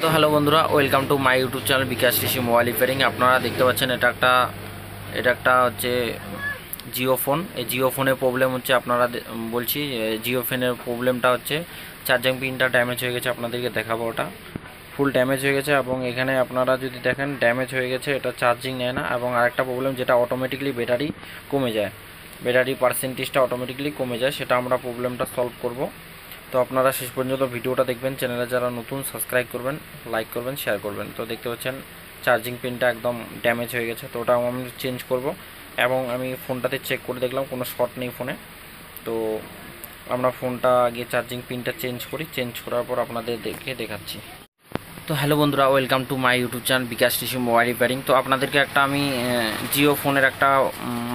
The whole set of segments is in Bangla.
তো হ্যালো বন্ধুরা, welcome to my YouTube channel Bikash Krishi mobile repairing. আপনারা দেখতে পাচ্ছেন এটা একটা হচ্ছে জিও ফোন। এই জিও ফোনের প্রবলেম হচ্ছে, আপনারা বলছি জিও ফোনের প্রবলেমটা হচ্ছে চার্জিং পিনটা ড্যামেজ হয়ে গেছে। আপনাদেরকে দেখাবো, ওটা ফুল ড্যামেজ হয়ে গেছে এবং এখানে আপনারা যদি দেখেন ড্যামেজ হয়ে গেছে, এটা চার্জিং নেয় না। এবং আরেকটা প্রবলেম যেটা অটোমেটিকলি ব্যাটারি কমে যায়, ব্যাটারি পার্সেন্টেজটা অটোমেটিকলি কমে যায়, সেটা আমরা প্রবলেমটা সলভ করব। তো আপনারা শেষ পর্যন্ত ভিডিওটা দেখবেন। চ্যানেলে যারা নতুন সাবস্ক্রাইব করবেন, লাইক করবেন, শেয়ার করবেন। তো দেখতে পাচ্ছেন চার্জিং পিনটা একদম ড্যামেজ হয়ে গেছে, তো ওটাও আমি চেঞ্জ করব। এবং আমি ফোনটাতে চেক করে দেখলাম কোনো শর্ট নেই ফোনে। তো আমরা ফোনটা আগে চার্জিং পিনটা চেঞ্জ করি, চেঞ্জ করার পর আপনাদের দেখাচ্ছি। তো হ্যালো বন্ধুরা, welcome to my YouTube channel Bikash Krishi mobile repairing. তো আপনাদেরকে আমি জিও ফোনের একটা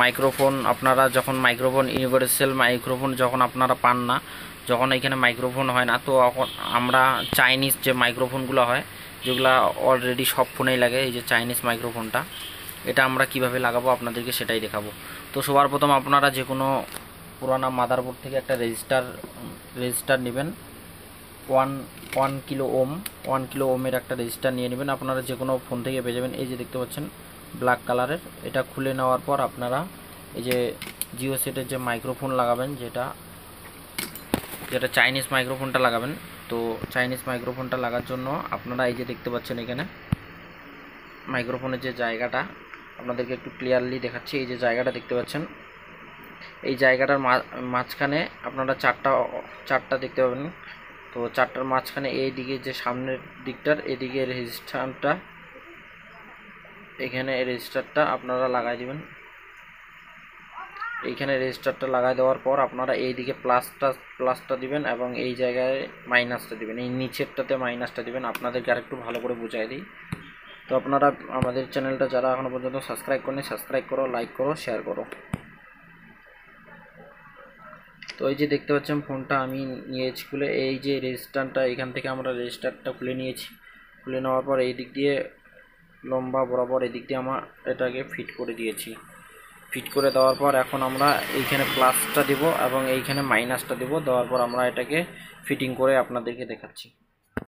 মাইক্রোফোন, আপনারা যখন মাইক্রোফোন ইউনিভার্সাল মাইক্রোফোন যখন আপনারা পান না, যখন এখানে মাইক্রোফোন হয় না, তো আমরা চাইনিজ যে মাইক্রোফোনগুলো হয়, যেগুলো অলরেডি সব ফোনেই লাগে, এই যে চাইনিজ মাইক্রোফোনটা, এটা আমরা কিভাবে লাগাবো আপনাদেরকে সেটাই দেখাবো। তো সবার প্রথম আপনারা যে কোনো পুরানা মাদারবোর্ড থেকে একটা রেজিস্টার নেবেন। ওয়ান কিলো ওমের একটা রেজিস্টার নিয়ে নেবেন। আপনারা যে কোনো ফোন থেকে পেয়ে যাবেন। এই যে দেখতে পাচ্ছেন ব্ল্যাক কালারের, এটা খুলে নেওয়ার পর আপনারা এই যে জিও সেটের যে মাইক্রোফোন লাগাবেন, যেটা চাইনিজ মাইক্রোফোনটা লাগাবেন। তো চাইনিজ মাইক্রোফোনটা লাগার জন্য আপনারা এই যে দেখতে পাচ্ছেন এখানে মাইক্রোফোনের যে জায়গাটা, আপনাদেরকে একটু ক্লিয়ারলি দেখাচ্ছি। এই যে জায়গাটা দেখতে পাচ্ছেন, এই জায়গাটার মাঝখানে আপনারা চারটা দেখতে পাবেন। তো চারটার মাঝখানে এই দিকে যে সামনের দিকটার এদিকে রেজিস্টারটা, এখানে রেজিস্টারটা আপনারা লাগাই দিবেন। এইখানে রেজিস্টারটা লাগাই দেওয়ার পর আপনারা এই দিকে প্লাসটা দিবেন এবং এই জায়গায় মাইনাসটা দিবেন, এই নিচেরটাতে মাইনাসটা দিবেন। আপনাদেরকে আরেকটু ভালো করে বুঝাই দিই। তো আপনারা আমাদের চ্যানেলটা যারা এখনো পর্যন্ত সাবস্ক্রাইব করেনি, সাবস্ক্রাইব করো, লাইক করো, শেয়ার করো। তো এই যে দেখতে পাচ্ছেন ফোনটা আমি নিয়েছি খুলে, এই যে রেজিস্টারটা, এখান থেকে আমরা রেজিস্টারটা খুলে নিয়েছি। খুলে নেওয়ার পর এই দিক দিয়ে লম্বা বরাবর এই দিক দিয়ে আমরা এটাকে ফিট করে দিয়েছি। ফিট করে দেওয়ার পর এখন আমরা এইখানে প্লাসটা দেব এবং এইখানে মাইনাসটা দেব। দেওয়ার পর আমরা এটাকে ফিটিং করে আপনাদেরকে দেখাচ্ছি।